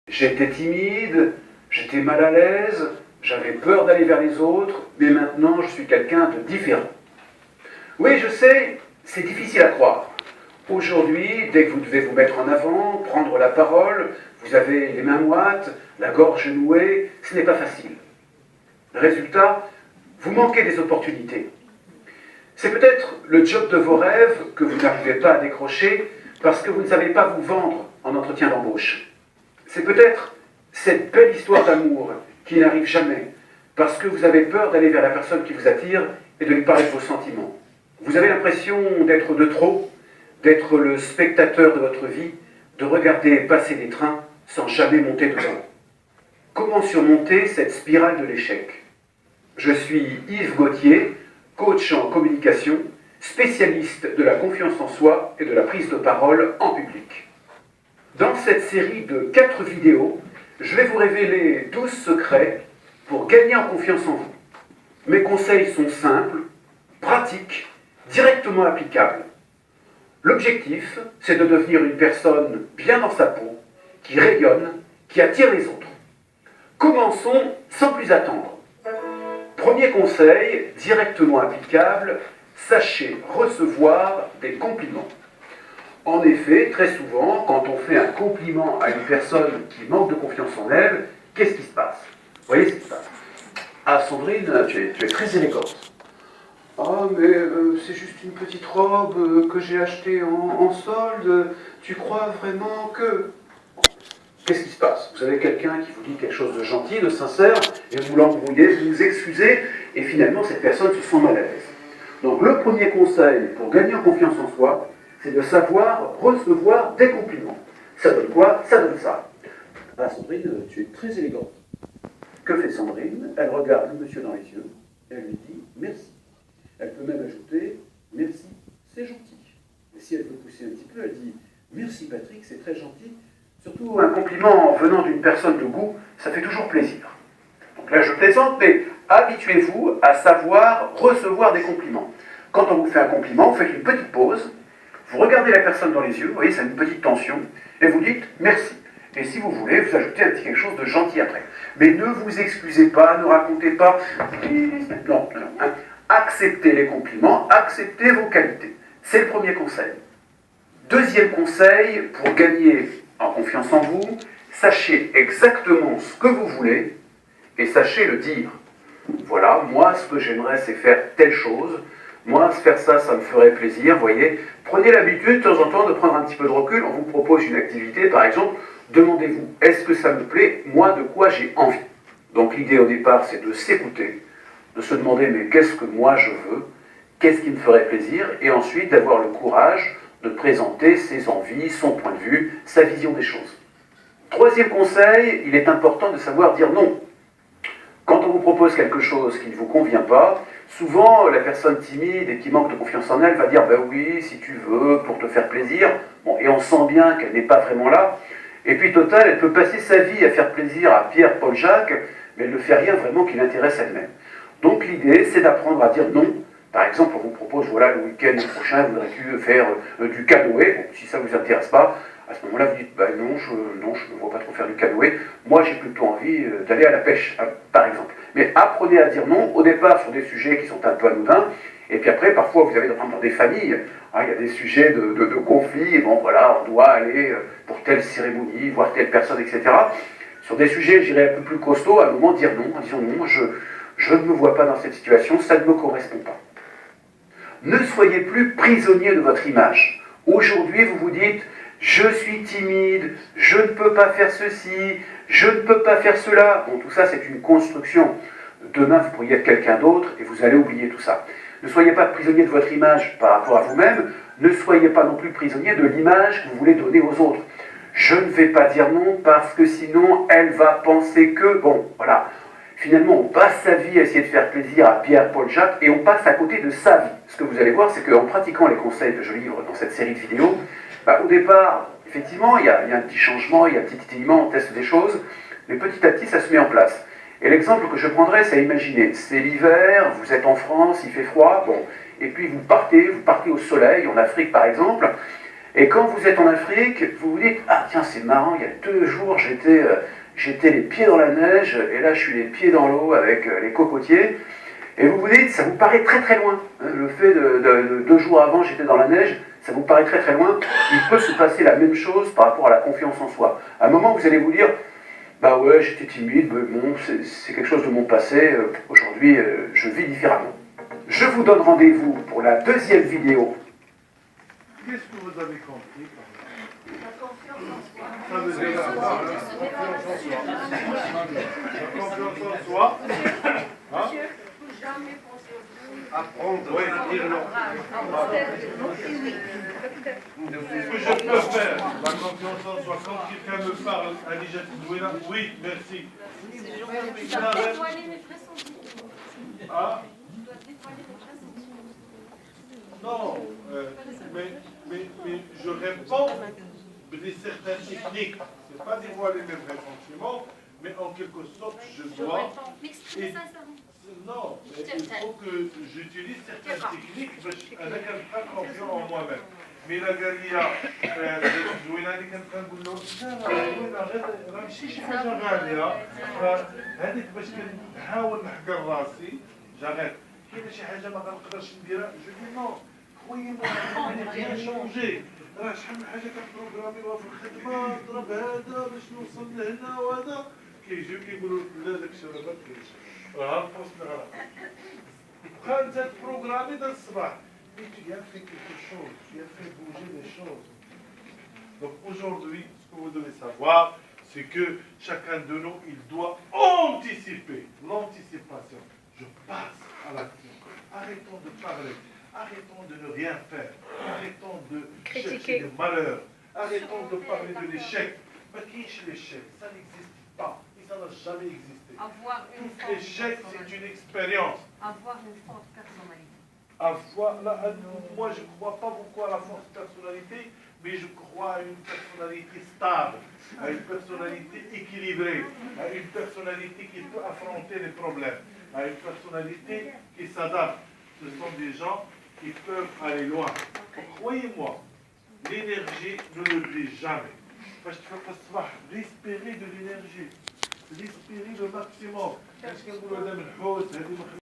J'étais timide, j'étais mal à l'aise, j'avais peur d'aller vers les autres, mais maintenant je suis quelqu'un de différent. Oui, je sais, c'est difficile à croire. Aujourd'hui, dès que vous devez vous mettre en avant, prendre la parole, vous avez les mains moites, la gorge nouée, ce n'est pas facile. Résultat, vous manquez des opportunités. C'est peut-être le job de vos rêves que vous n'arrivez pas à décrocher parce que vous ne savez pas vous vendre en entretien d'embauche. C'est peut-être cette belle histoire d'amour qui n'arrive jamais parce que vous avez peur d'aller vers la personne qui vous attire et de lui parler de vos sentiments. Vous avez l'impression d'être de trop, d'être le spectateur de votre vie, de regarder passer des trains sans jamais monter dedans. Comment surmonter cette spirale de l'échec ? Je suis Yves Gauthier, coach en communication, spécialiste de la confiance en soi et de la prise de parole en public. Dans cette série de 4 vidéos, je vais vous révéler 12 secrets pour gagner en confiance en vous. Mes conseils sont simples, pratiques, directement applicables. L'objectif, c'est de devenir une personne bien dans sa peau, qui rayonne, qui attire les autres. Commençons sans plus attendre. Premier conseil, directement applicable, sachez recevoir des compliments. En effet, très souvent, quand on fait un compliment à une personne qui manque de confiance en elle, qu'est-ce qui se passe ? Vous voyez ce qui se passe ? Ah Sandrine, tu es très élégante. Ah mais c'est juste une petite robe que j'ai achetée en solde, tu crois vraiment que... Qu'est-ce qui se passe ? Vous avez quelqu'un qui vous dit quelque chose de gentil, de sincère, et vous l'embrouillez, vous vous excusez, et finalement cette personne se sent mal à l'aise. Donc le premier conseil pour gagner en confiance en soi, c'est de savoir recevoir des compliments. Ça donne quoi ? Ça donne ça. Ah Sandrine, tu es très élégante. Que fait Sandrine ? Elle regarde le monsieur dans les yeux, et elle lui dit merci. Elle peut même ajouter merci, c'est gentil. Et si elle veut pousser un petit peu, elle dit merci Patrick, c'est très gentil. Surtout un compliment venant d'une personne de goût, ça fait toujours plaisir. Donc là je plaisante, mais habituez-vous à savoir recevoir des compliments. Quand on vous fait un compliment, vous faites une petite pause, vous regardez la personne dans les yeux, vous voyez, c'est une petite tension, et vous dites merci. Et si vous voulez, vous ajoutez un petit quelque chose de gentil après. Mais ne vous excusez pas, ne racontez pas. Non. Hein. Acceptez les compliments, acceptez vos qualités. C'est le premier conseil. Deuxième conseil, pour gagner en confiance en vous, sachez exactement ce que vous voulez et sachez le dire. Voilà, moi, ce que j'aimerais, c'est faire telle chose. Moi, faire ça, ça me ferait plaisir, vous voyez. Prenez l'habitude, de temps en temps, de prendre un petit peu de recul. On vous propose une activité, par exemple, demandez-vous, est-ce que ça me plaît, moi, de quoi j'ai envie ? Donc l'idée au départ, c'est de s'écouter, de se demander, mais qu'est-ce que moi je veux ? Qu'est-ce qui me ferait plaisir ? Et ensuite, d'avoir le courage de présenter ses envies, son point de vue, sa vision des choses. Troisième conseil, il est important de savoir dire non. Quand on vous propose quelque chose qui ne vous convient pas, souvent la personne timide et qui manque de confiance en elle va dire ben oui, si tu veux, pour te faire plaisir. Bon, et on sent bien qu'elle n'est pas vraiment là. Et puis total, elle peut passer sa vie à faire plaisir à Pierre, Paul, Jacques, mais elle ne fait rien vraiment qui l'intéresse elle-même. Donc l'idée, c'est d'apprendre à dire non. Par exemple, on vous propose, voilà, le week-end prochain, vous voudrez faire du canoë. Bon, si ça ne vous intéresse pas, à ce moment-là, vous dites, bah, non, je ne me vois pas trop faire du canoë. Moi, j'ai plutôt envie d'aller à la pêche, par exemple. Mais apprenez à dire non, au départ, sur des sujets qui sont un peu anodins. Et puis après, parfois, vous avez dans des familles, il y a des sujets de conflit. Et bon, voilà, on doit aller pour telle cérémonie, voir telle personne, etc. Sur des sujets, je dirais, un peu plus costauds, à un moment, dire non, en disant non, je ne me vois pas dans cette situation, ça ne me correspond pas. Ne soyez plus prisonnier de votre image. Aujourd'hui, vous vous dites, je suis timide, je ne peux pas faire ceci, je ne peux pas faire cela. Bon, tout ça, c'est une construction. Demain, vous pourriez être quelqu'un d'autre et vous allez oublier tout ça. Ne soyez pas prisonnier de votre image par rapport à vous-même. Ne soyez pas non plus prisonnier de l'image que vous voulez donner aux autres. Je ne vais pas dire non parce que sinon, elle va penser que... Bon, voilà. Finalement, on passe sa vie à essayer de faire plaisir à Pierre, Paul, Jacques, et on passe à côté de sa vie. Ce que vous allez voir, c'est qu'en pratiquant les conseils que je livre dans cette série de vidéos, au départ, effectivement, il y a un petit changement, il y a un petit étillement, on teste des choses, mais petit à petit, ça se met en place. Et l'exemple que je prendrais, c'est à imaginer, c'est l'hiver, vous êtes en France, il fait froid, bon, et puis vous partez au soleil, en Afrique par exemple, Et quand vous êtes en Afrique, vous vous dites, ah tiens, c'est marrant, il y a 2 jours, j'étais les pieds dans la neige, et là je suis les pieds dans l'eau avec les cocotiers. Et vous vous dites, ça vous paraît très très loin. Le fait de 2 jours avant, j'étais dans la neige, ça vous paraît très très loin. Il peut se passer la même chose par rapport à la confiance en soi. À un moment, vous allez vous dire, bah ouais, j'étais timide, mais bon, c'est quelque chose de mon passé. Aujourd'hui, je vis différemment. Je vous donne rendez-vous pour la 2e vidéo. Qu'est-ce que vous avez compris? La confiance en soi. Ça veut dire avoir la confiance en soi. La confiance en soi. Hein? Monsieur, il ne faut jamais penser au tout. Apprendre, oui, dire non. Ce que je peux faire, la confiance en soi, quand quelqu'un me parle, Adija Tidouina, oui, merci. Tu dois dévoiler les vrais sentiments. Ah, Tu dois dévoiler les vrais sentiments. non, mais je réponds de certaines techniques. C'est pas dévoiler mes vrais sentiments, mais en quelque sorte, je dois. M'exprimer sincèrement. Non, mais il faut que j'utilise certaines techniques avec un confiant en moi-même. Mais la Galia, زوينة اللي كنت كنقول له لا زوينة غير راه ماشي شي حاجة غالية، هذيك باش كنحاول نحقر راسي، جاغيت كاينة شي حاجة ما كنقدرش نديرها، جو دي نو، خويا ما غيان شونجي، راه شحال من حاجة كنبروغراميوها في الخدمة، ضرب هذا باش نوصل لهنا وهذا، كيجيو كيقولوا لا داكشي راه ما كاينش. Quand vous êtes programmé dans ce soir, mais tu as fait quelque chose, tu as fait bouger les choses. Donc aujourd'hui, ce que vous devez savoir, c'est que chacun de nous, il doit anticiper. L'anticipation. Je passe à l'action. Arrêtons de parler. Arrêtons de ne rien faire. Arrêtons de chercher le malheur. Arrêtons de parler de l'échec. Mais qui est l'échec? Ça n'existe pas. Ça n'a jamais existé. Tout échec, c'est une expérience. Avoir une forte personnalité. Moi, je ne crois pas beaucoup à la forte personnalité, mais je crois à une personnalité stable, à une personnalité équilibrée, à une personnalité qui peut affronter les problèmes, à une personnalité qui s'adapte. Ce sont des gens qui peuvent aller loin. Croyez-moi, l'énergie ne l'oublie jamais. Parce que respirer de l'énergie. Respirer le maximum.